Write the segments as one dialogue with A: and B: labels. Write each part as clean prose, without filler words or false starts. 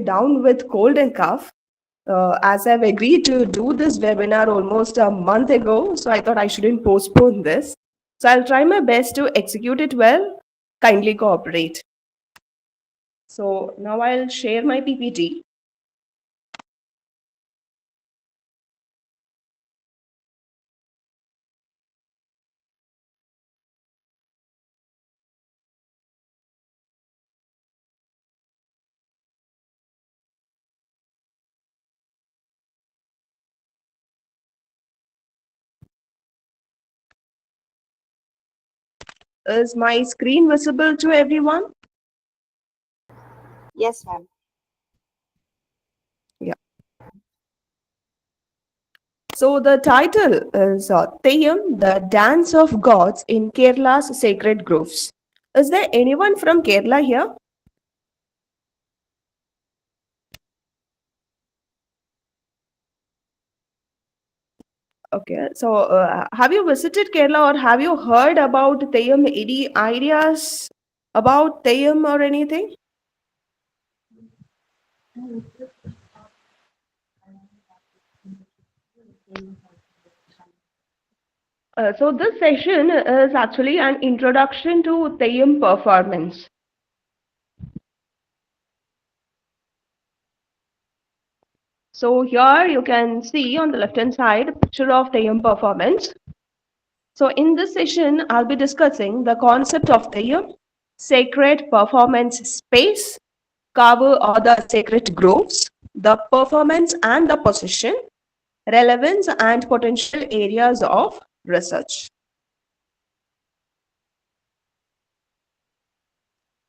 A: down with cold and cough. As I've agreed to do this webinar almost a month ago, so I thought I shouldn't postpone this. So I'll try my best to execute it well. Kindly cooperate. So now I'll share my PPT. Is my screen visible to everyone?
B: Yes, ma'am.
A: Yeah. So the title is Theyyam, the Dance of Gods in Kerala's Sacred Groves. Is there anyone from Kerala here? Okay, so have you visited Kerala or have you heard about Theyyam? Any ideas about Theyyam or anything? So this session is actually an introduction to Theyyam performance. So here you can see on the left hand side a picture of Theyyam performance. So in this session, I'll be discussing the concept of Theyyam, sacred performance space, Kavu or the sacred groves, the performance and the position, relevance and potential areas of research.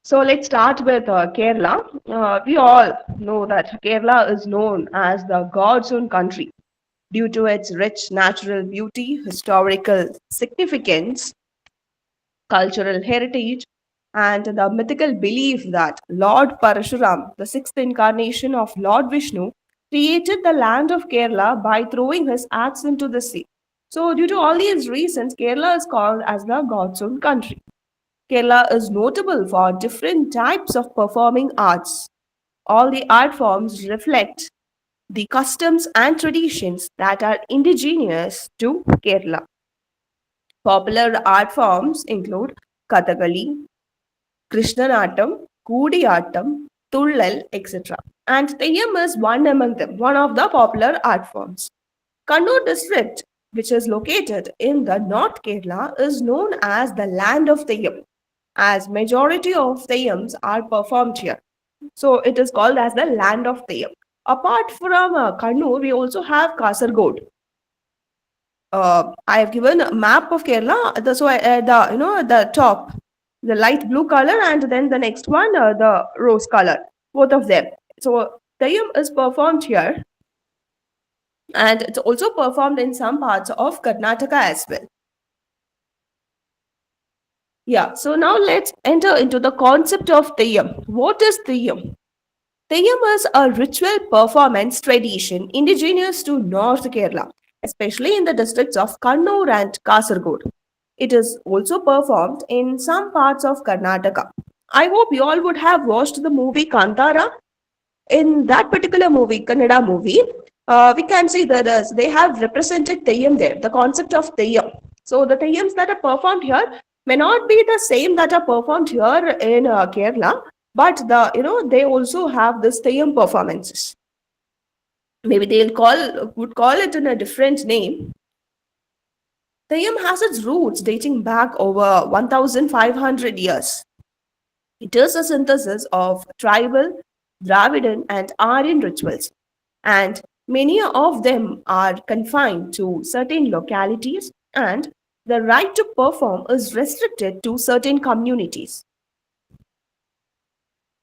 A: So let's start with Kerala. We all know that Kerala is known as the God's own country due to its rich natural beauty, historical significance, cultural heritage, and the mythical belief that Lord Parashuram, the sixth incarnation of Lord Vishnu, created the land of Kerala by throwing his axe into the sea. So, due to all these reasons, Kerala is called as the God's own country. Kerala is notable for different types of performing arts. All the art forms reflect the customs and traditions that are indigenous to Kerala. Popular art forms include Kathakali, Krishnanatam, Kudiyattam, Tullal, etc. And Theyyam is one among them, one of the popular art forms. Kannur district, which is located in the North Kerala, is known as the land of Theyyam, as majority of Theyyams are performed here. So it is called as the land of Theyyam. Apart from Kannur, we also have Kasaragod. I have given a map of Kerala. The top, the light blue color, and then the next one, the rose color, both of them. So Theyyam is performed here, and it's also performed in some parts of Karnataka as well. Yeah, so now let's enter into the concept of Theyyam. What is Theyyam? Theyyam is a ritual performance tradition indigenous to North Kerala, especially in the districts of Kannur and Kasaragod. It is also performed in some parts of Karnataka. I hope you all would have watched the movie Kantara. In that particular movie, Kannada movie, we can see that they have represented Theyyam there, the concept of Theyyam. So the Theyyams that are performed here may not be the same that are performed here in Kerala, but they also have this Theyyam performances. Maybe would call it in a different name. Theyyam has its roots dating back over 1,500 years. It is a synthesis of tribal, Dravidian, and Aryan rituals, and many of them are confined to certain localities, and the right to perform is restricted to certain communities.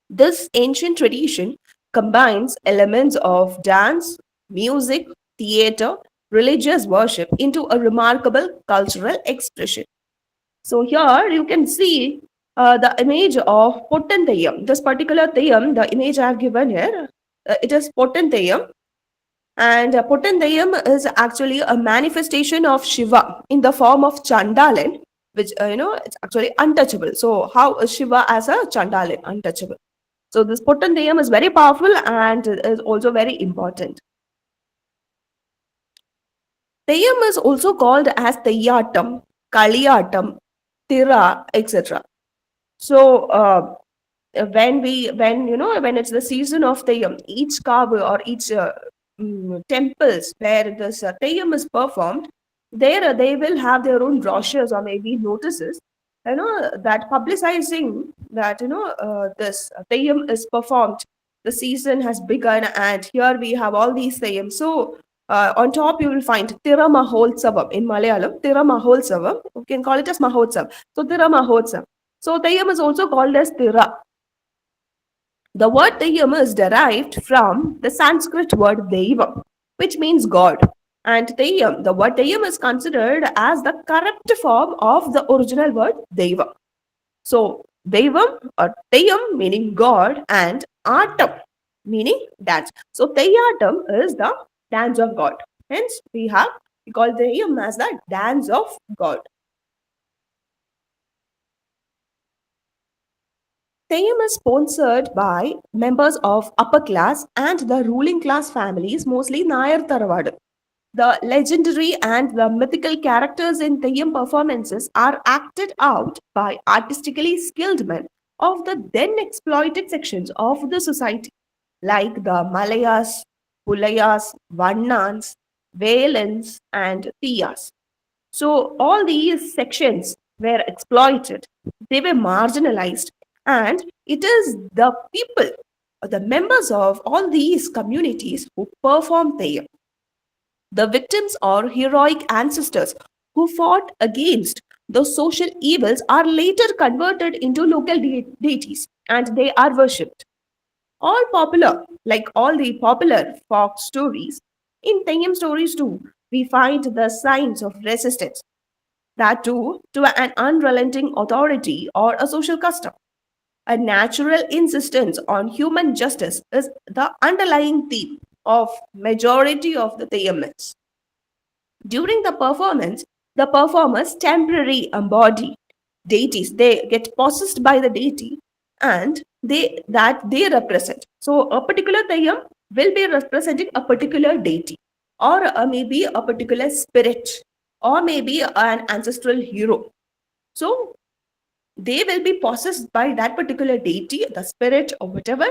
A: This ancient tradition combines elements of dance, music, theater, religious worship into a remarkable cultural expression. So here you can see the image of Pottan Theyyam. This particular Theyyam, the image I have given here, it is Pottan Theyyam. And Pottan Theyyam is actually a manifestation of Shiva in the form of Chandalan, which, it's actually untouchable. So how is Shiva as a Chandalan, untouchable? So this potent Theyyam is very powerful and is also very important. Theyyam is also called as Theyyatam, Kaliyatam, Tira, etc. So when it's the season of Theyyam, each kavu or each temples where this Theyyam is performed, there they will have their own brochures or maybe notices, that publicizing that this Theyyam is performed, the season has begun, and here we have all these Theyyams. So on top you will find Tira Maholtsavam in Malayalam. Tira Maholtsavam, you can call it as Mahotsav. So Tira Mahotsav. So Theyyam is also called as Tira. The word Theyyam is derived from the Sanskrit word Devam, which means God. And Theyyam, the word Theyyam is considered as the corrupt form of the original word Deva. So Devam or Theyyam meaning God and Atam meaning dance. So Theyyatam is the dance of God. Hence we call Theyyam as the dance of God. Theyyam is sponsored by members of upper class and the ruling class families, mostly Nayar Taravadu. The legendary and the mythical characters in Theyyam performances are acted out by artistically skilled men of the then exploited sections of the society, like the Malayas, Pulayas, Vannans, Velans, and Tiyas. So all these sections were exploited, they were marginalized, and it is the people, the members of all these communities who perform Theyyam. The victims or heroic ancestors who fought against the social evils are later converted into local deities and they are worshipped. All popular, like all the popular folk stories, in Theyyam stories too, we find the signs of resistance, that too to an unrelenting authority or a social custom. A natural insistence on human justice is the underlying theme of majority of the Theyyam myths. During the performance, the performers temporarily embody deities. They get possessed by the deity and they represent. So a particular Theyyam will be representing a particular deity or maybe a particular spirit or maybe an ancestral hero. So they will be possessed by that particular deity, the spirit or whatever.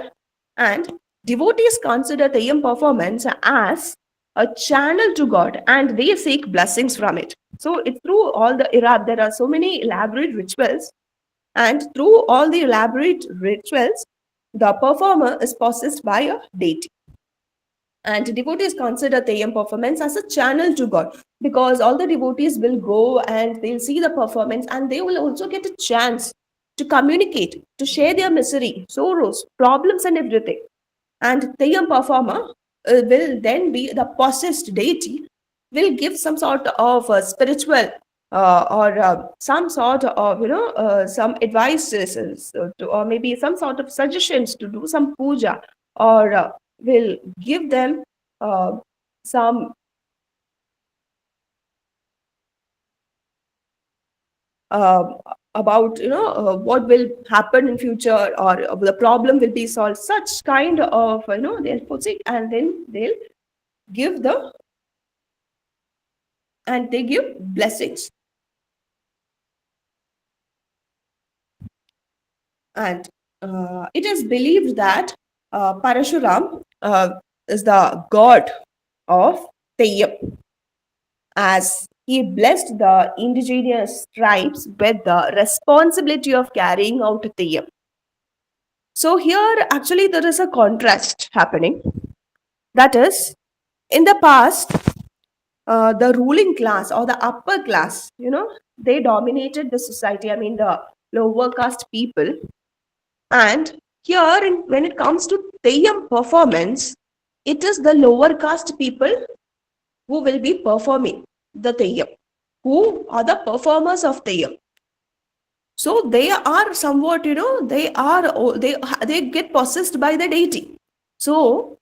A: And devotees consider Theyyam performance as a channel to God and they seek blessings from it. So it's through all there are so many elaborate rituals, and through all the elaborate rituals, the performer is possessed by a deity. And devotees consider Theyyam performance as a channel to God, because all the devotees will go and they'll see the performance and they will also get a chance to communicate, to share their misery, sorrows, problems, and everything. And Theyyam performer will then be the possessed deity, will give some sort of spiritual or some sort of some advices or maybe some sort of suggestions to do some puja, or will give them some uh, about what will happen in future, or the problem will be solved, such kind of they'll put it, and then they'll give they give blessings. And it is believed that Parashuram is the god of Theyyam, as he blessed the indigenous tribes with the responsibility of carrying out Theyyam. So here actually there is a contrast happening. That is, in the past, the ruling class or the upper class, they dominated the society. I mean, the lower caste people. And here, when it comes to Theyyam performance, it is the lower caste people who will be performing the Theyyam, who are the performers of Theyyam. So they are somewhat, they get possessed by the deity. So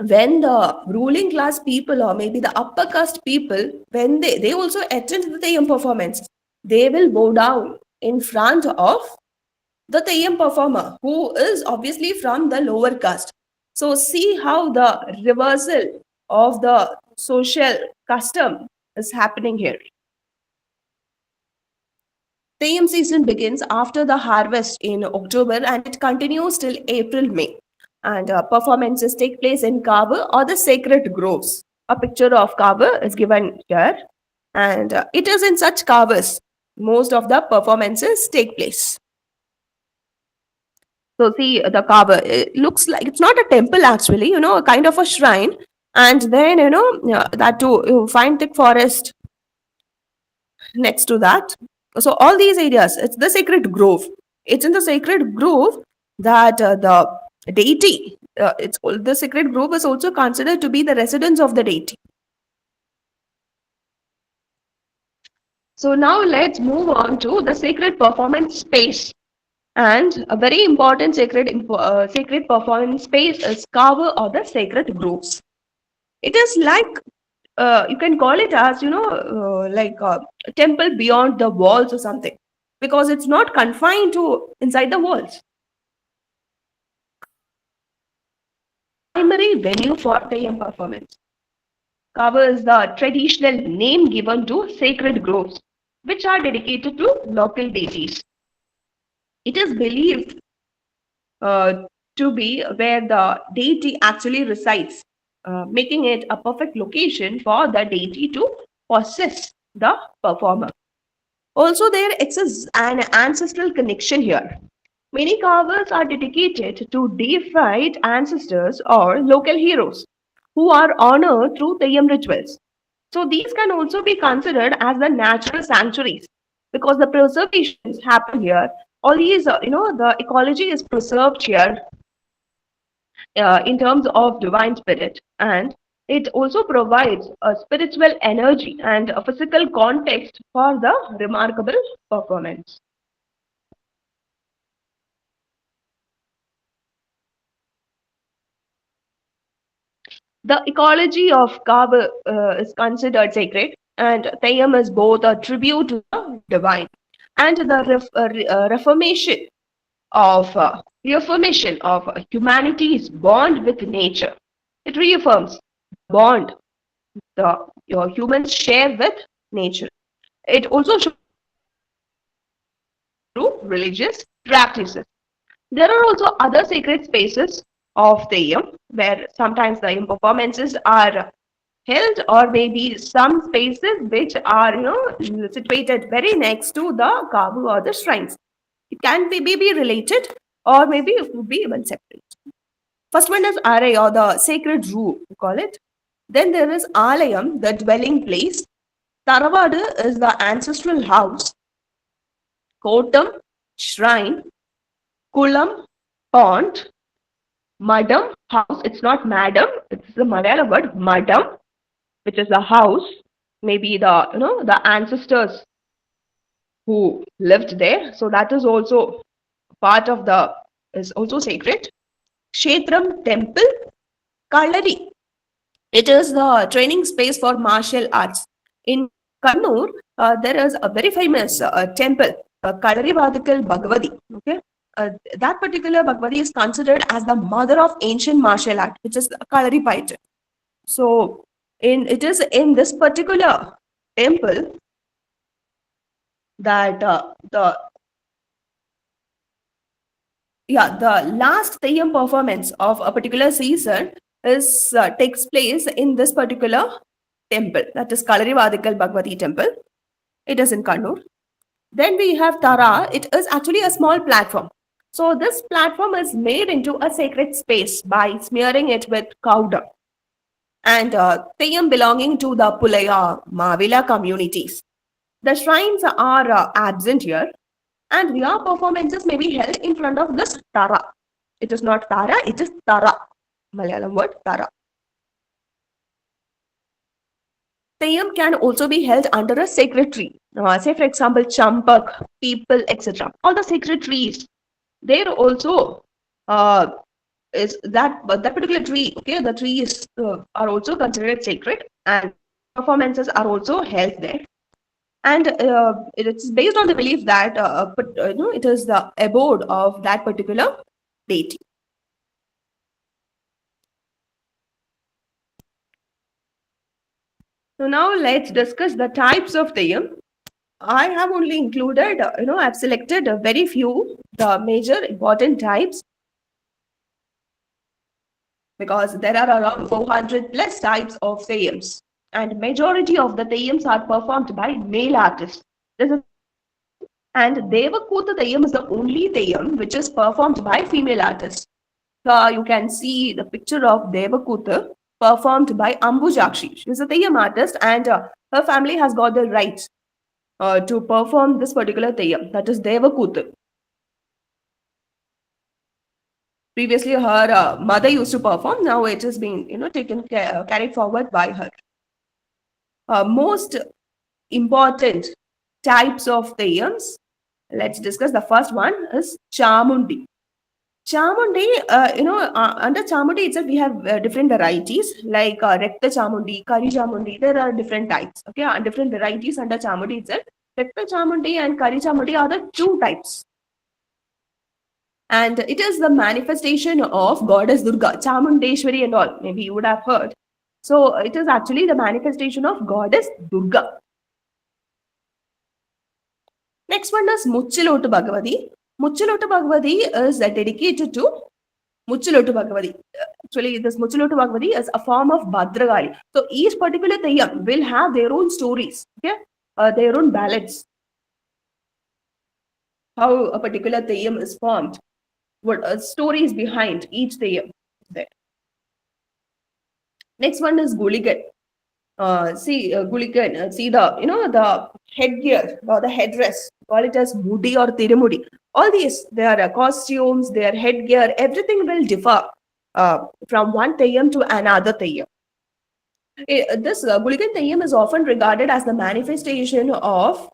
A: when the ruling class people or maybe the upper caste people, when they also attend the Theyyam performance, they will bow down in front of the Theyyam performer, who is obviously from the lower caste. So see how the reversal of the social custom is happening here. Theyyam season begins after the harvest in October and it continues till April, May. And performances take place in Kavu or the sacred groves. A picture of Kavu is given here, and it is in such Kavus most of the performances take place. So see the Kaaba. It looks like it's not a temple actually, a kind of a shrine. And then that too, you find thick forest next to that. So all these areas, it's the sacred grove. It's in the sacred grove that the deity. The sacred grove is also considered to be the residence of the deity. So now let's move on to the sacred performance space. And a very important sacred performance space is Kava or the sacred groves. It is like you can call it as like a temple beyond the walls or something, because it's not confined to inside the walls. Primary venue for Theyyam performance. Kava is the traditional name given to sacred groves, which are dedicated to local deities. It is believed to be where the deity actually resides, making it a perfect location for the deity to possess the performer. Also, there exists an ancestral connection here. Many carvers are dedicated to deified ancestors or local heroes who are honored through Theyyam rituals. So these can also be considered as the natural sanctuaries because the preservations happen here. All these, the ecology is preserved here in terms of divine spirit, and it also provides a spiritual energy and a physical context for the remarkable performance. The ecology of Kaaba is considered sacred, and Theyyam is both a tribute to the divine and the reaffirmation of humanity's bond with nature. It reaffirms the bond the your humans share with nature. It also shows through religious practices. There are also other sacred spaces of the year where sometimes the performances are held, or maybe some spaces which are situated very next to the kabu or the shrines. It can be maybe related, or maybe it would be even separate. First one is Aray, or the sacred room, we call it. Then there is Alayam, the dwelling place. Taravada is the ancestral house. Kotam, shrine. Kulam, pond. Madam, house. It's not madam, it's the Malayalam word madam, which is the house. Maybe the ancestors who lived there. So that is also part of is also sacred. Kshetram, temple. Kalari, it is the training space for martial arts. In Kannur, there is a very famous temple, Kannur Bhagavathi. Okay, that particular Bhagavathi is considered as the mother of ancient martial art, which is Kalari Paita. So, it is in this particular temple that the last Theyyam performance of a particular season is takes place in this particular temple, that is Kalarivadikal Bhagavati temple. It is in Kannur. Then we have Tara. It is actually a small platform. So this platform is made into a sacred space by smearing it with cow dung. And Theyyam belonging to the Pulaya, Mavila communities. The shrines are absent here, and their performances may be held in front of this Tara. It is not Tara, it is Tara. Malayalam word Tara. Theyyam can also be held under a sacred tree. Say for example, champak, people, etc. All the sacred trees. There also is that particular tree. Okay, the trees are also considered sacred, and performances are also held there. And it's based on the belief that it is the abode of that particular deity. So now let's discuss the types of Theyyam. I have only included, I've selected a very few, the major important types, because there are around 400 plus types of Theyyams. And majority of the Theyyams are performed by male artists. This is, and Devakuta Theyyam is the only Theyyam which is performed by female artists. So you can see the picture of Devakuta performed by Ambujakshi. She is a Theyyam artist, and her family has got the rights to perform this particular Theyyam, that is Devakuta. Previously, her mother used to perform. Now it is being, carried forward by her. Most important types of Theyyams. Let's discuss. The first one is Chamundi. Chamundi, under Chamundi itself, we have different varieties like Rekta Chamundi, Kari Chamundi. There are different types. Okay, and different varieties under Chamundi itself. Rekta Chamundi and Kari Chamundi are the two types. And it is the manifestation of goddess Durga, Chamundeshwari and all. Maybe you would have heard. So it is actually the manifestation of goddess Durga. Next one is Muchilot Bhagavathi. Muchilot Bhagavathi is dedicated to Muchilot Bhagavathi. Actually, this Muchilot Bhagavathi is a form of Bhadragali. So each particular Theyyam will have their own stories, okay? Their own ballads. How a particular Theyyam is formed. What stories behind each Theyyam. Next one is Gulikan. Gulikan, see the headgear or the headdress, call it as mudi or tirumudi. All these, their costumes, their headgear, everything will differ from one Theyyam to another Theyyam. This Gulikan Theyyam is often regarded as the manifestation of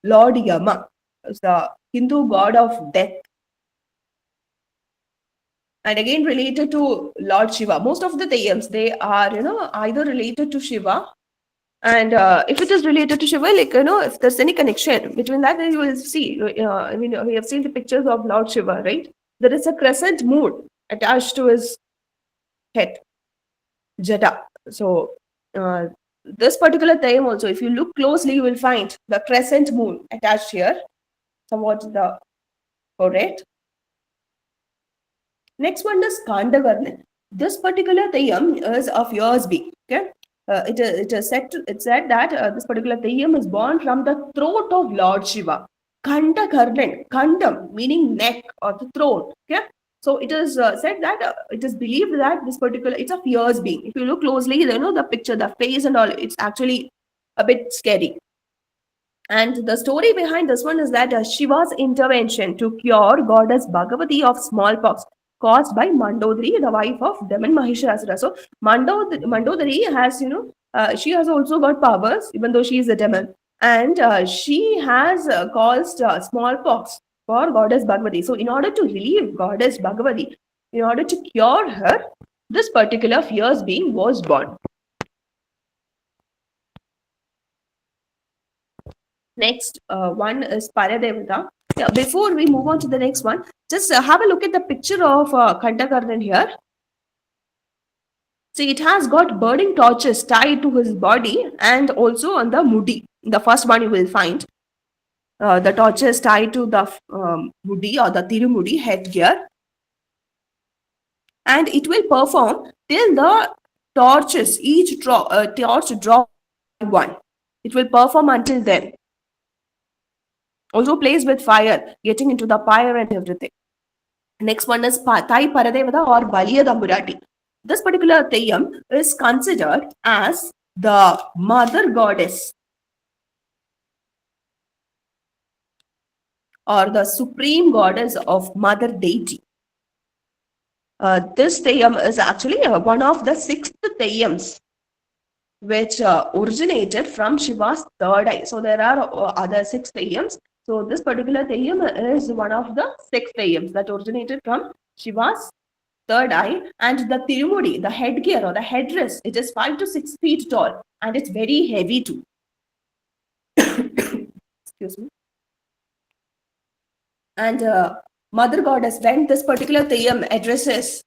A: Lord Yama, the Hindu god of death. And again, related to Lord Shiva. Most of the Theyyams, they are, either related to Shiva. And if it is related to Shiva, if there's any connection between that, then you will see. We have seen the pictures of Lord Shiva, right? There is a crescent moon attached to his head, Jada. So, this particular Theyyam also, if you look closely, you will find the crescent moon attached here, somewhat the correct. Next one is Kandarkarnan. This particular Theyyam is of years being. Okay, it is said that this particular Theyyam is born from the throat of Lord Shiva. Kandarkarnan, Kandam meaning neck or the throat. Okay, so it is said that it is believed that this particular, it's of years being. If you look closely, the picture, the face and all, it's actually a bit scary. And the story behind this one is that Shiva's intervention to cure goddess Bhagavathi of smallpox caused by Mandodari, the wife of Demon Mahishasura. So Mandodari has, she has also got powers, even though she is a demon. And she has caused smallpox for goddess Bhagavathi. So in order to relieve goddess Bhagavathi, in order to cure her, this particular fierce being was born. Next one is Paradevata. Yeah, before we move on to the next one, just have a look at the picture of Kandarkarnan here. See, it has got burning torches tied to his body and also on the mudi. The first one you will find. The torches tied to the mudi or the tirumudi headgear. And it will perform till the torches, each torch drop one. It will perform until then. Also plays with fire, getting into the fire and everything. Next one is Thai Paradevata or Baliya Thamburatti. This particular Theyyam is considered as the mother goddess or the supreme goddess of mother deity. This Theyyam is actually one of the 6 Theyyams which originated from Shiva's third eye. So there are other 6 Theyyams. So this particular Theyyam is one of the 6 Theyyams that originated from Shiva's third eye. And the Tirumudi, the headgear or the headdress, it is 5 to 6 feet tall and it's very heavy too. excuse me. And Mother Goddess, when this particular Theyyam addresses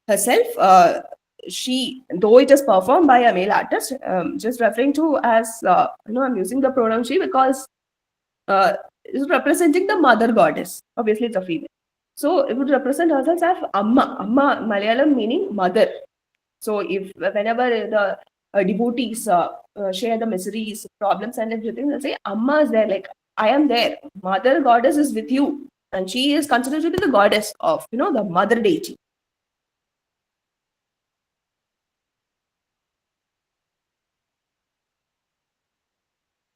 A: herself, she, though it is performed by a male artist, just referring to as, I'm using the pronoun she because is representing the Mother Goddess. Obviously, it's a female. So it would represent herself as Amma. Amma, Malayalam meaning mother. So if whenever the devotees share the miseries, problems, and everything, they'll say, Amma is there, like, I am there. Mother Goddess is with you. And she is considered to be the goddess of, the mother deity.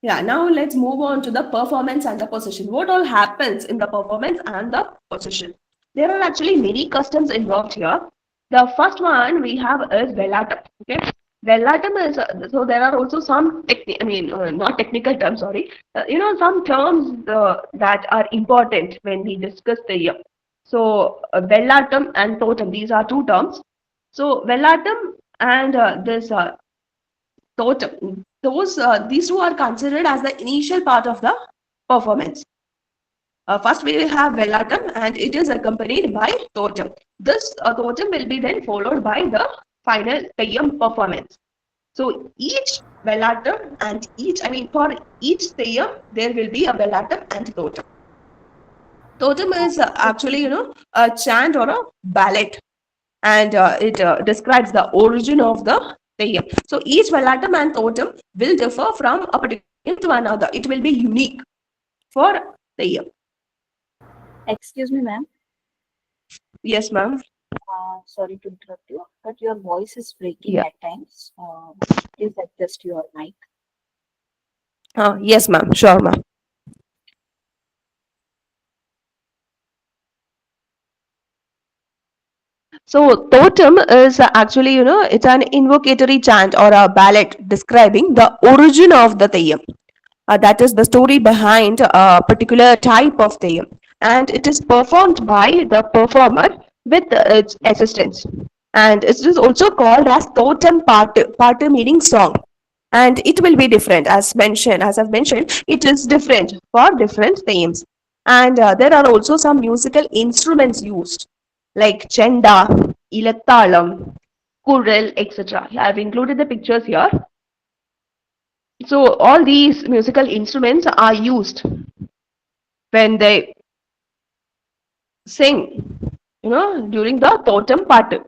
A: Yeah, now let's move on to the performance and the possession. What all happens in the performance and the possession? There are actually many customs involved here. The first one we have is Velatam. Okay, Velatam is so there are also some not technical terms. Sorry, some terms that are important when we discuss the year. So Velatam and Totem, these are two terms. So Velatam and this Totem, these two are considered as the initial part of the performance. First, we will have Velatam, and it is accompanied by Totem. This Totem will be then followed by the final Theyyam performance. So each Velatam and for each Theyyam, there will be a Velatam and Totem. Totem is actually, a chant or a ballad, and it describes the origin of the Theyyam. So each Velatam and Totem will differ from a particular to another. It will be unique for Theyyam.
B: Excuse me, ma'am.
A: Yes, ma'am.
B: Sorry to interrupt you, but your voice is breaking at times. Please adjust your mic.
A: Yes, ma'am. Sure, ma'am. So totem is actually, it's an invocatory chant or a ballad describing the origin of the Theyyam. That is the story behind a particular type of Theyyam. And it is performed by the performer with its assistance. And it is also called as totem part meaning song. And it will be different as I've mentioned, it is different for different themes. And there are also some musical instruments used like chenda, ilattalam, kural, etc. I've included the pictures here. So all these musical instruments are used when they sing, during the totem part.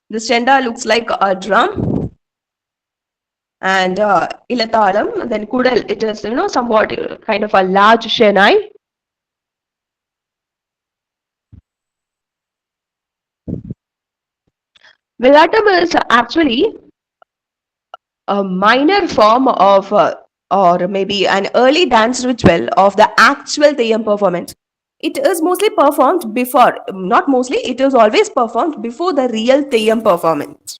A: This chenda looks like a drum, and ilatalam, then kudal, it is, somewhat kind of a large shenai. Velatam is actually a minor form of or maybe an early dance ritual of the actual Theyyam performance. It is mostly performed before, not mostly, it is always performed before the real Theyyam performance.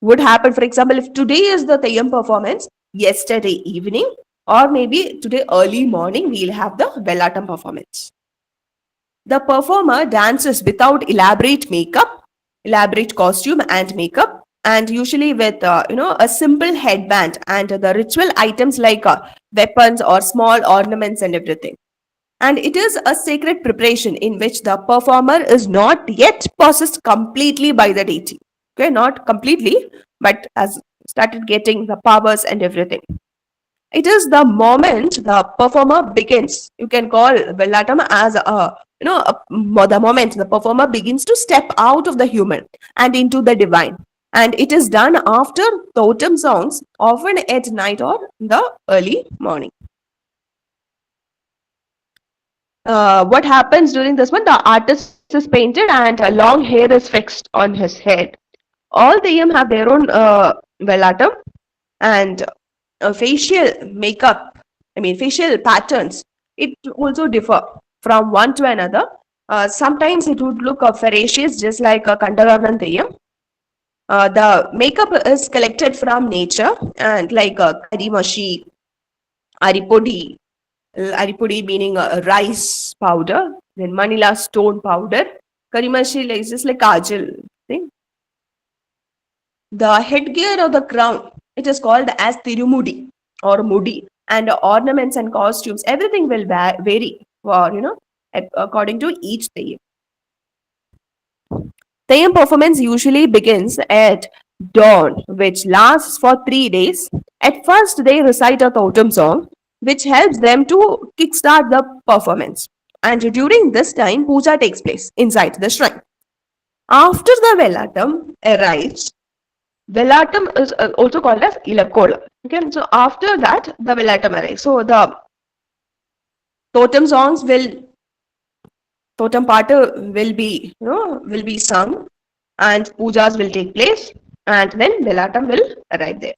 A: Would happen, for example, if today is the Theyyam performance, yesterday evening, or maybe today early morning, we'll have the Velatam performance. The performer dances without elaborate makeup, elaborate costume and makeup, and usually with a simple headband and the ritual items like weapons or small ornaments and everything. And it is a sacred preparation in which the performer is not yet possessed completely by the deity. Okay, not completely, but has started getting the powers and everything. It is the moment the performer begins. You can call Velatam as the moment the performer begins to step out of the human and into the divine. And it is done after totem songs, often at night or in the early morning. What happens during this one? The artist is painted and long hair is fixed on his head. All Theyyam have their own Velatam, and facial makeup, facial patterns, it also differ from one to another. Sometimes it would look ferocious, just like a Kandarkarnan Theyyam. The makeup is collected from nature, and like karimashi, aripodi, aripodi meaning rice powder, then Manila stone powder. Karimashi is just like kajal thing. The headgear of the crown, it is called as Tirumudi or Mudi, and ornaments and costumes, everything will vary for, according to each Theyyam. Theyyam performance usually begins at dawn, which lasts for 3 days. At first, they recite a totem song, which helps them to kickstart the performance. And during this time, puja takes place inside the shrine. After the Velatam arrives, Velatam is also called as Ilakola. Okay, so after that, the Velatam arrives. So the totem songs will, totem part will be, will be sung, and pujas will take place, and then Velatam will arrive there.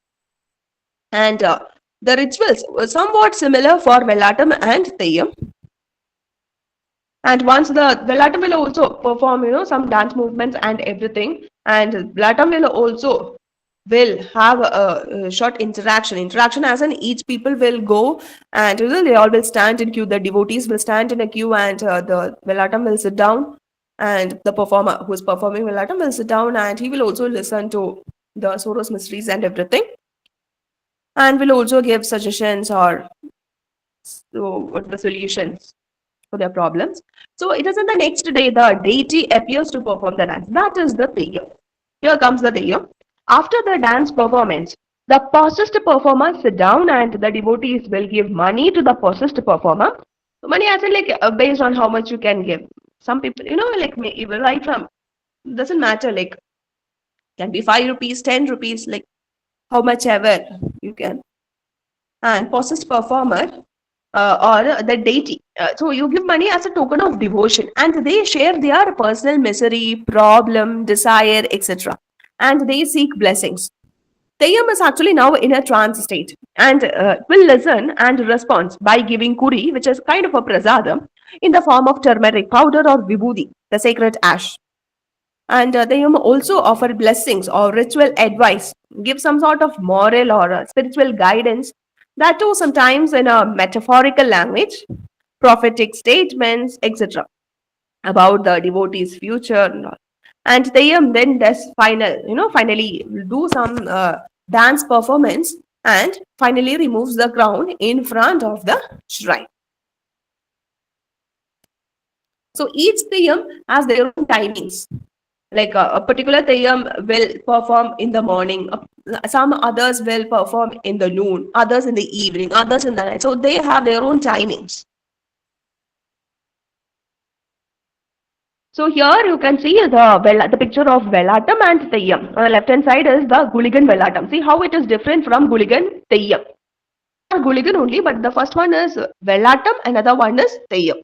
A: And the rituals were somewhat similar for Velatam and Theyyam. And once the Velatam will also perform, some dance movements and everything, and Velatam will also will have a short interaction as in each people will go, and they all will stand in queue. The devotees will stand in a queue, and the Velatam will sit down, and the performer who is performing Velatam will sit down, and he will also listen to the Soros mysteries and everything, and will also give suggestions or what the solutions for their problems. So it is in the next day the deity appears to perform the dance. That is the Theyyam. Here comes the Theyyam. After the dance performance, the possessed performer sit down, and the devotees will give money to the possessed performer. So money as in like based on how much you can give. Some people, like even right from, doesn't matter, like can be 5 rupees, 10 rupees, like how much ever you can. And possessed performer or the deity. So you give money as a token of devotion, and they share their personal misery, problem, desire, etc. And they seek blessings. Theyyam is actually now in a trance state, and will listen and respond by giving kuri, which is kind of a prasadam, in the form of turmeric powder or vibhuti, the sacred ash. And they also offer blessings or ritual advice, give some sort of moral or spiritual guidance, that too sometimes in a metaphorical language, prophetic statements, etc., about the devotee's future and all. And Theyyam then does finally do some dance performance, and finally removes the crown in front of the shrine. So each Theyyam has their own timings. Like a particular Theyyam will perform in the morning, some others will perform in the noon, others in the evening, others in the night. So they have their own timings. So here you can see the picture of Velatam and Theyyam. On the left hand side is the Gulikan Velatam. See how it is different from Gulikan Theyyam. Gulikan only, but the first one is Velatam, another one is Theyyam.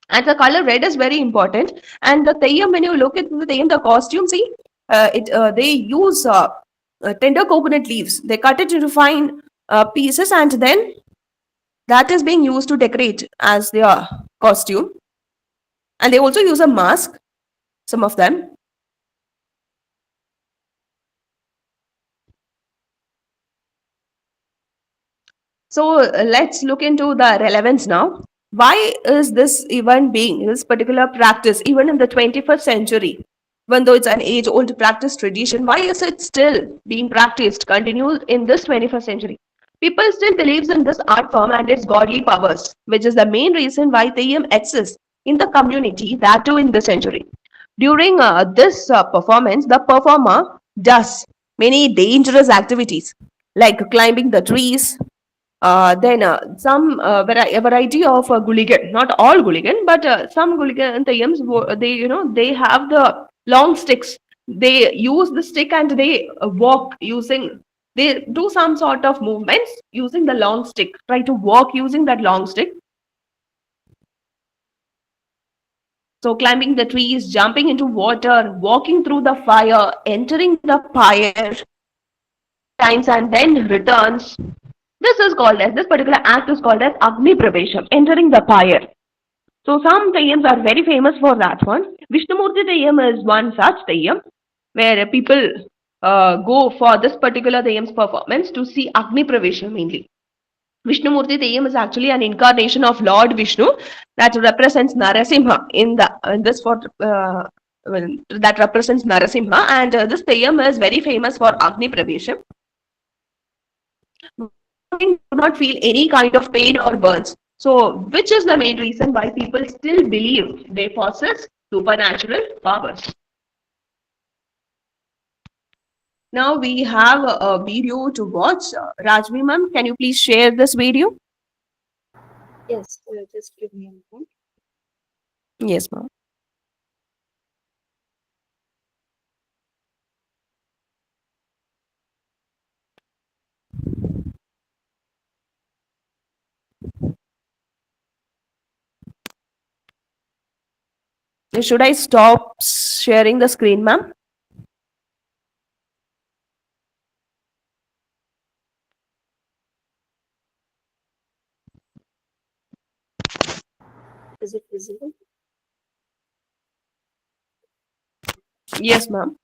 A: And the color red is very important. And the Theyyam, when you look at the Theyyam, the costume, see, they use tender coconut leaves. They cut it into fine pieces, and then that is being used to decorate as their costume. And they also use a mask, some of them. So let's look into the relevance now. Why is this this particular practice, even in the 21st century, even though it's an age-old practice tradition, why is it still being practiced, continued in this 21st century? People still believes in this art form and its godly powers, which is the main reason why Theyyam exists in the community, that too in this century. During this performance, the performer does many dangerous activities like climbing the trees, then some variety of Gulikan, not all Gulikan, but some Gulikan Thayyams, they have the long sticks. They use the stick and they they do some sort of movements using the long stick, try to walk using that long stick. So climbing the trees, jumping into water, walking through the fire, entering the fire times and then returns. This particular act is called as Agni Pravesham, entering the fire. So some Theyyams are very famous for that one. Vishnumurti Theyyam is one such Theyyam, where people go for this particular Theyyam's performance to see Agni Pravesham mainly. Vishnumurti Theyyam is actually an incarnation of Lord Vishnu that represents Narasimha in this that represents Narasimha, and this Theyyam is very famous for Agni Pravesham. Do not feel any kind of pain or burns. So, which is the main reason why people still believe they possess supernatural powers. Now we have a video to watch. Rajvi ma'am, can you please share this video?
B: Yes, just give me a moment.
A: Yes, ma'am. Should I stop sharing the screen, ma'am?
B: Is it visible?
A: Yes, ma'am.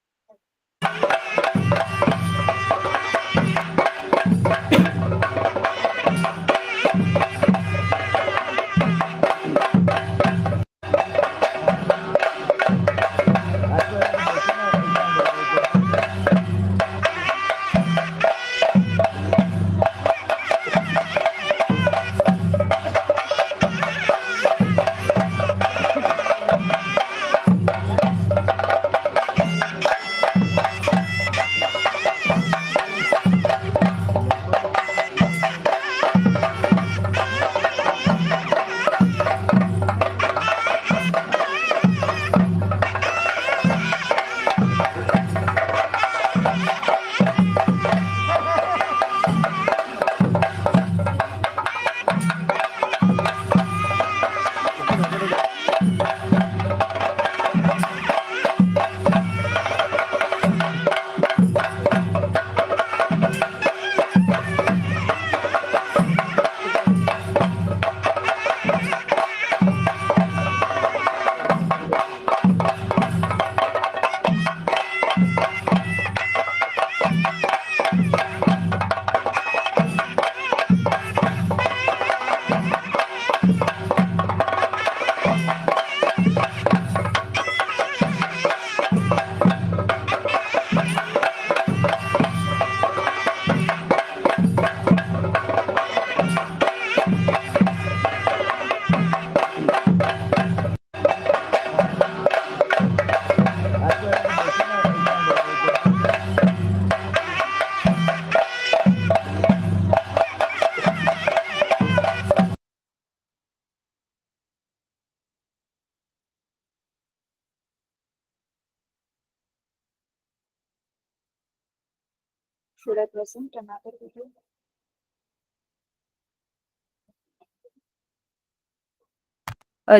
B: Should I present another video?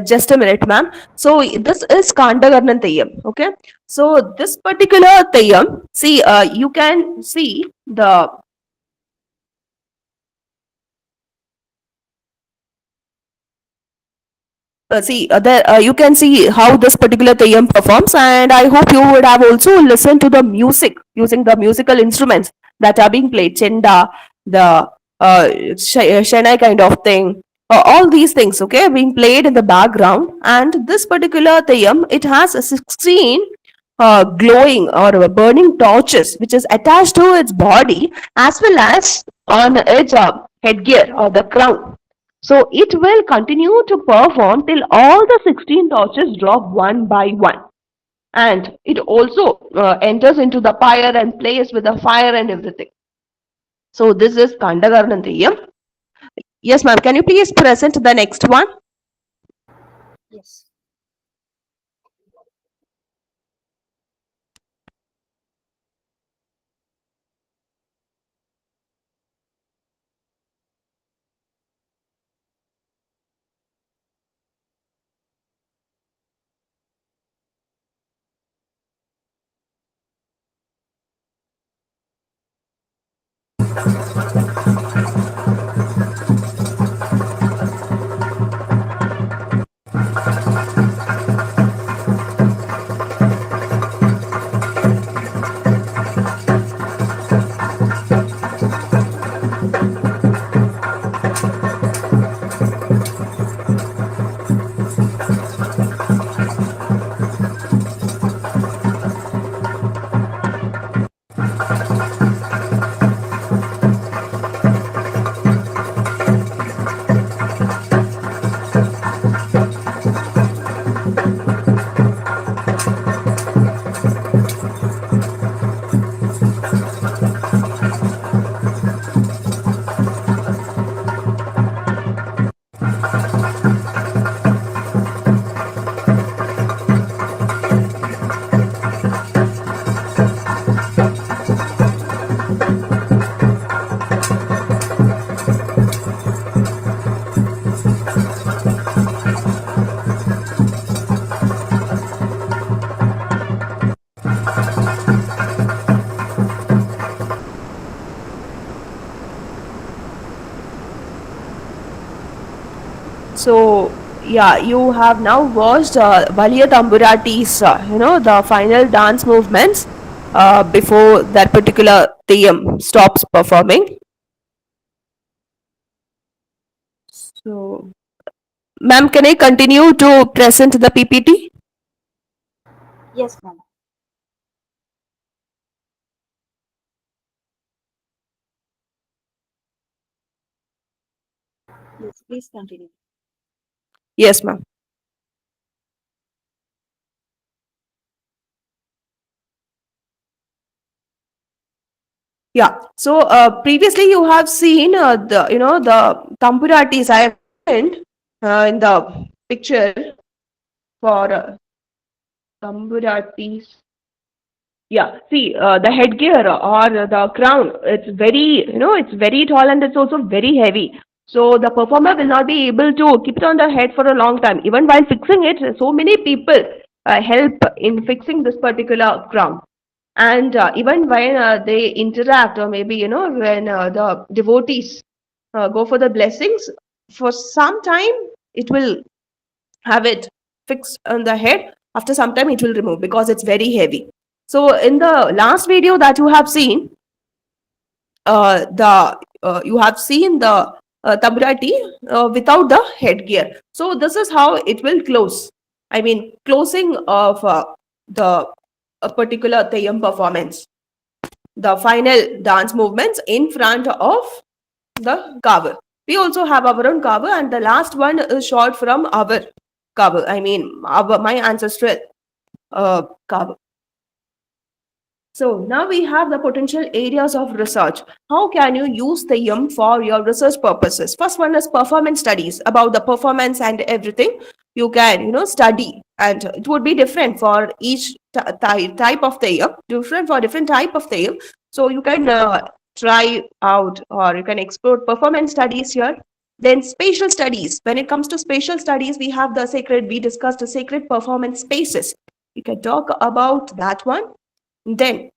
A: Just a minute, ma'am. So this is Kandarkarnan Theyyam. Okay. So this particular Theyyam, see, you can see the there you can see how this particular Theyyam performs, and I hope you would have also listened to the music using the musical instruments that are being played, chenda, the shenai kind of thing, all these things, okay, being played in the background. And this particular Theyyam, it has a 16 glowing or burning torches which is attached to its body as well as on its headgear or the crown. So it will continue to perform till all the 16 torches drop one by one. And it also enters into the pyre and plays with the fire and everything. So this is Kandakarnan Theyyam. Yes, ma'am. Can you please present the next one?
B: Yes.
A: yeah, you have now watched Valiya Thamburatti's, the final dance movements before that particular Theyyam stops performing. So, ma'am, can I continue to present the PPT?
B: Yes, ma'am. Yes, please continue.
A: Yes, ma'am. Yeah. So previously you have seen the Thamburattis. I have mentioned in the picture for Thamburattis. Yeah. See the headgear or the crown. It's very it's very tall and it's also very heavy. So the performer will not be able to keep it on the head for a long time. Even while fixing it, so many people help in fixing this particular crown. And even when they interact, or maybe when the devotees go for the blessings, for some time it will have it fixed on the head. After some time it will remove because it's very heavy. So in the last video that you have seen, the you have seen the Thamburatti without the headgear. So this is how it will close. I mean, closing of the a particular Theyyam performance, the final dance movements in front of the cover. We also have our own cover, and the last one is shot from our cover. I mean, my ancestral cover. So now we have the potential areas of research. How can you use Theyyam for your research purposes? First one is performance studies about the performance and everything. You can, study, and it would be different for each type of Theyyam, different for different type of Theyyam. So you can try out or you can explore performance studies here. Then spatial studies. When it comes to spatial studies, we have the sacred, we discussed the sacred performance spaces. We can talk about that one. Then,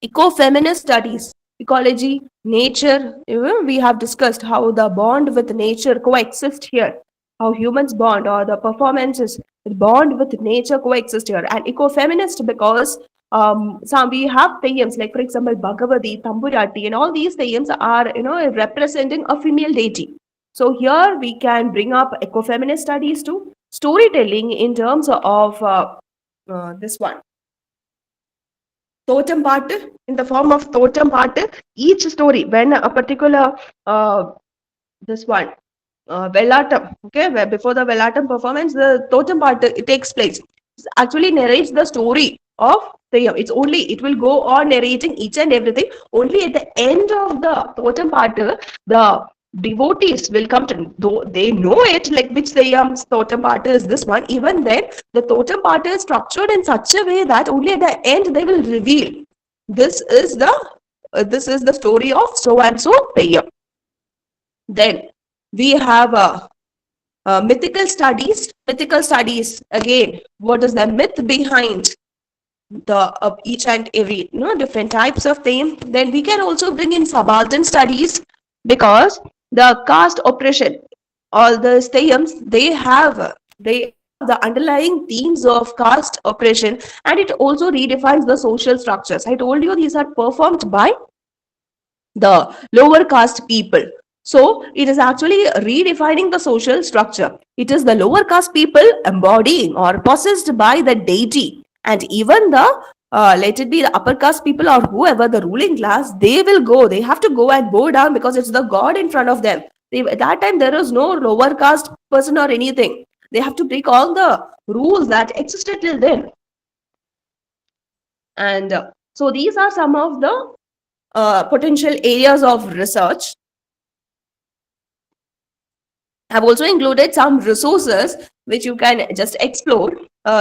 A: ecofeminist studies, ecology, nature. We have discussed how the bond with nature coexist here, how humans bond or the performances bond with nature coexist here. And ecofeminist because some we have themes like, for example, Bhagavathi, Thamburatti, and all these themes are representing a female deity. So here we can bring up ecofeminist studies too, storytelling in terms of this one totem பாட்டு in the form of totem பாட்டு. Each story when a particular this one Velatam, okay, where before the Velatam performance the totem பாட்டு it takes place. It actually narrates the story of Theyyam. It will go on narrating each and everything. Only at the end of the totem பாட்டு the devotees will come to, though they know it, like which Theyyam's totem part is this one. Even then, the totem part is structured in such a way that only at the end they will reveal this is the story of so and so Theyyam. Then we have mythical studies. Mythical studies again. What is the myth behind the each and every different types of Theyyam? Then we can also bring in subaltern studies because the caste oppression, all the Theyyams, they have the underlying themes of caste oppression, and it also redefines the social structures. I told you these are performed by the lower caste people. So it is actually redefining the social structure. It is the lower caste people embodying or possessed by the deity, and even the let it be the upper caste people or whoever the ruling class, they have to go and bow down because it's the god in front of them. At that time there is no lower caste person or anything. They have to break all the rules that existed till then. And so these are some of the potential areas of research. I've also included some resources which you can just explore.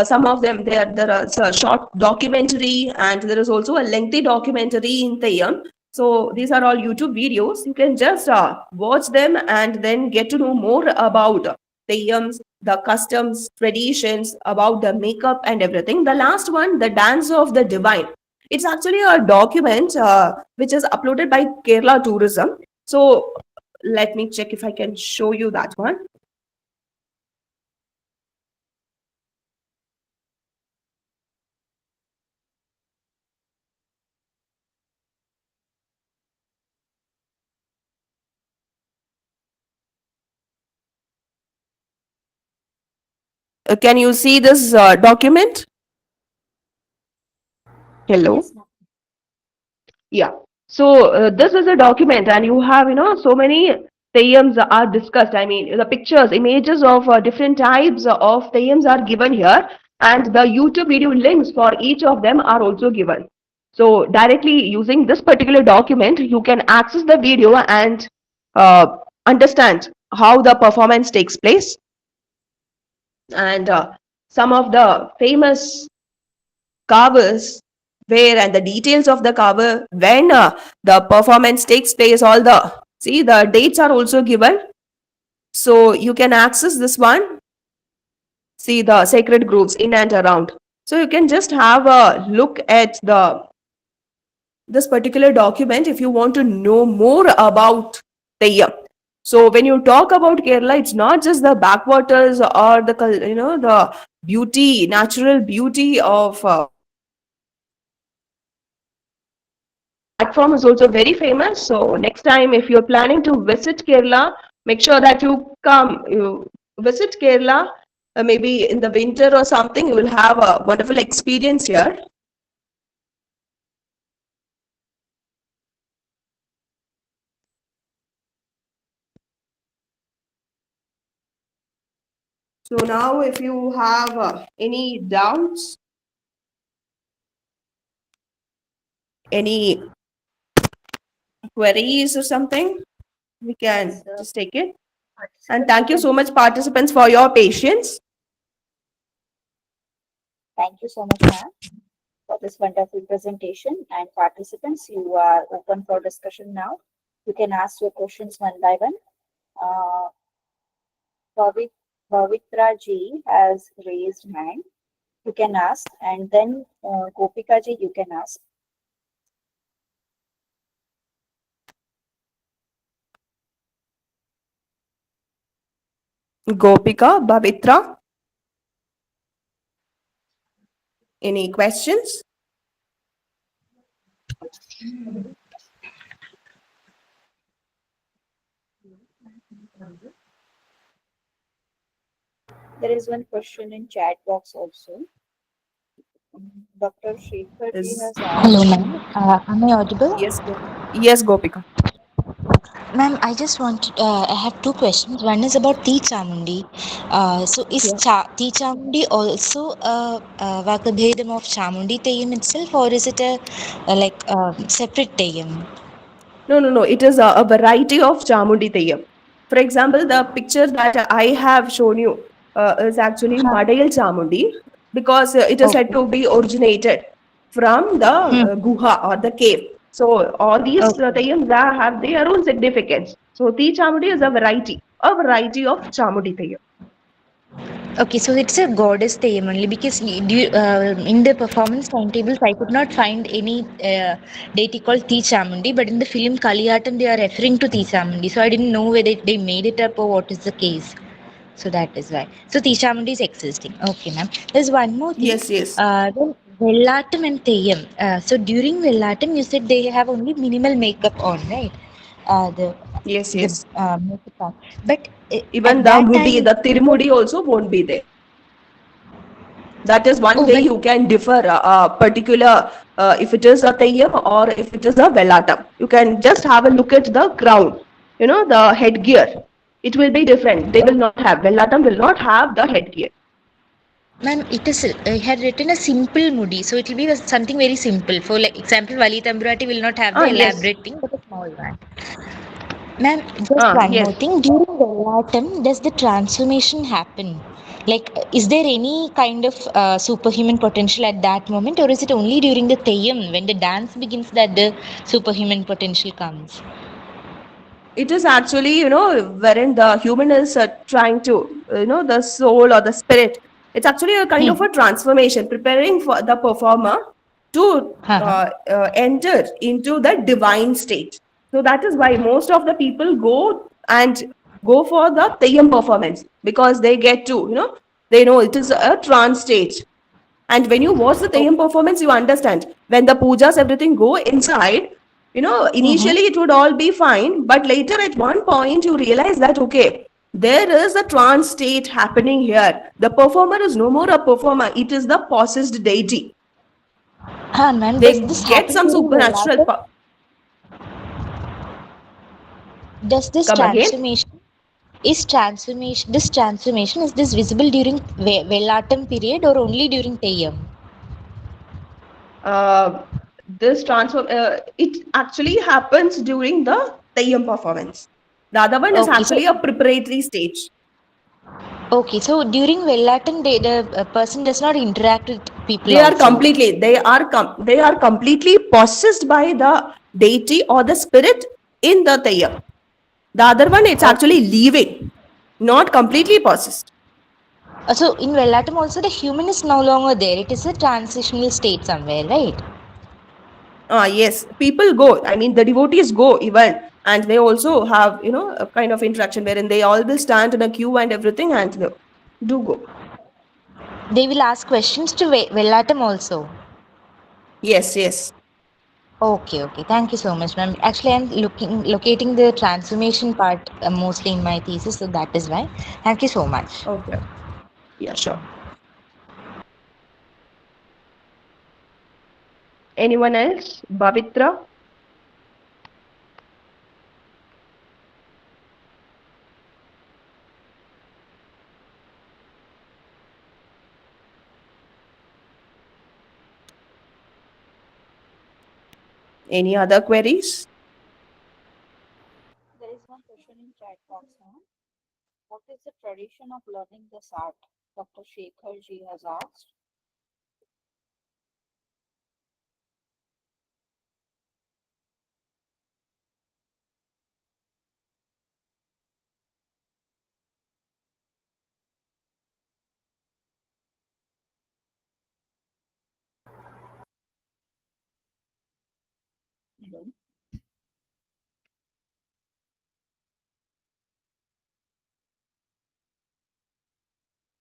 A: Some of them, there are a short documentary, and there is also a lengthy documentary in Theyyam. So these are all YouTube videos. You can just watch them and then get to know more about Theyyams, the customs, traditions, about the makeup and everything. The last one, the Dance of the Divine. It's actually a document which is uploaded by Kerala Tourism. So Let me check if I can show you that one. Can you see this document? Hello?
B: Yes, ma'am.
A: Yeah. So this is a document, and you have, so many theyyams are discussed. I mean, the pictures, images of different types of theyyams are given here, and the YouTube video links for each of them are also given. So directly using this particular document, you can access the video and understand how the performance takes place. And some of the famous Kavus, where and the details of the cover, when the performance takes place, all the see the dates are also given, so you can access this one. See the sacred groves in and around, so you can just have a look at the this particular document if you want to know more about Theyyam. So when you talk about Kerala, it's not just the backwaters or the beauty, natural beauty of platform is also very famous. So next time, if you're planning to visit Kerala, make sure that you visit Kerala. Maybe in the winter or something, you will have a wonderful experience here. So now, if you have any doubts, any queries or something, we can
B: Yes,
A: just take it. And
B: participants,
A: thank you
B: can
A: so much, participants, for your patience.
B: thank you so much, ma'am, for this wonderful presentation. And participants, you are open for discussion now. You can ask your questions one by one. Uh, Bhavit, Bhavitra ji has raised hand. You can ask, and then Gopika ji, you can ask.
A: Gopika, Bhavitra, any questions?
B: There is one question in chat box also. Dr. Shekhar ji
A: Is
B: has
C: Hello,
B: asked.
C: ma'am. Am I audible?
A: yes, yes, Gopika.
C: Ma'am, I just want, I have two questions. One is about Tea Chamundi. So, is
A: Yeah.
C: Tea Chamundi also a Vakabhedam of Chamundi Theyyam itself, or is it a separate Theyyam?
A: No, no, no. It is a variety of Chamundi Theyyam. For example, the picture that I have shown you is actually
C: Huh.
A: Madayal Chamundi, because it is said
C: Okay.
A: to be originated from the
C: Hmm.
A: guha or the cave. So all these
C: Okay.
A: Theyyams have their own significance. So Tea Chamundi is a variety of Chamundi Theyyam.
C: Okay, so it's a goddess Theyyam only because in the performance timetables I could not find any deity called Tea Chamundi, but in the film Kaliyatam they are referring to Tea Chamundi, so I didn't know whether they made it up or what is the case. So that is why. So Tea Chamundi is existing. Okay, ma'am. There's one more thing.
A: Yes, yes,
C: Then Vellatam and Theyyam. So during Vellatam, you said they have only minimal makeup on, right? Uh, the
A: yes,
C: the
A: yes.
C: makeup on. But
A: Even
C: at
A: the
C: that
A: mudi,
C: time,
A: the tirumudi also won't be there. That is one
C: oh,
A: way
C: but
A: you can differ a particular, if it is a Theyyam or if it is a Velatam. You can just have a look at the crown, the headgear. It will be different. They will not have, Velatam will not have the headgear.
C: ma'am, it is had written a simple mudi, so it will be something very simple. For like example, Vali Thamburatti will not have
A: Ah,
C: the
A: yes.
C: elaborate thing, but a small one. Ma'am, just one more
A: Yes.
C: thing. During Vellatam, does the transformation happen? Like, is there any kind of superhuman potential at that moment, or is it only during the Theyyam when the dance begins that the superhuman potential comes?
A: It is actually, wherein the human is trying to, the soul or the spirit. It's actually a kind of
C: Hmm.
A: a transformation, preparing for the performer to
C: Haha.
A: enter into the divine state. So that is why most of the people go and go for the Theyyam performance, because they get to, they know it is a trance state. And when you watch the Theyyam performance, you understand when the pujas, everything go inside,
C: Mm-hmm.
A: initially it would all be fine, but later at one point you realize that, okay, there is a trance state happening here. The performer is no more a performer, it is the possessed deity.
C: Ma'am, does
A: They
C: this
A: get
C: happen
A: some
C: during
A: supernatural
C: Vellatam? Does this
A: come again.
C: transformation this transformation is this visible during Vellatam period or only during Theyyam?
A: uh, this transform it actually happens during the Theyyam performance. The other one is
C: Okay, so
A: actually a preparatory stage.
C: okay, so during Vellatam, the person does not interact with people
A: They are
C: also.
A: completely, they are completely possessed by the deity or the spirit in the Theyyam. The other one, it's
C: Okay.
A: actually leaving, not completely possessed.
C: So in Vellatam also the human is no longer there. It is a transitional state somewhere, right?
A: Yes, people go. I mean, the devotees go even, and they also have, a kind of interaction wherein they all will stand in a queue and everything, and they do go.
C: They will ask questions to Vellatam also.
A: Yes, yes.
C: Okay, okay. Thank you so much, ma'am. Actually, I'm locating the transformation part mostly in my thesis, so that is why. Thank you so much.
A: Okay. Yeah, sure. Anyone else? Bhavitra? Any other queries?
B: There is one question in chat box now. What is the tradition of learning this art? Dr. Shekhar ji has asked. Hello.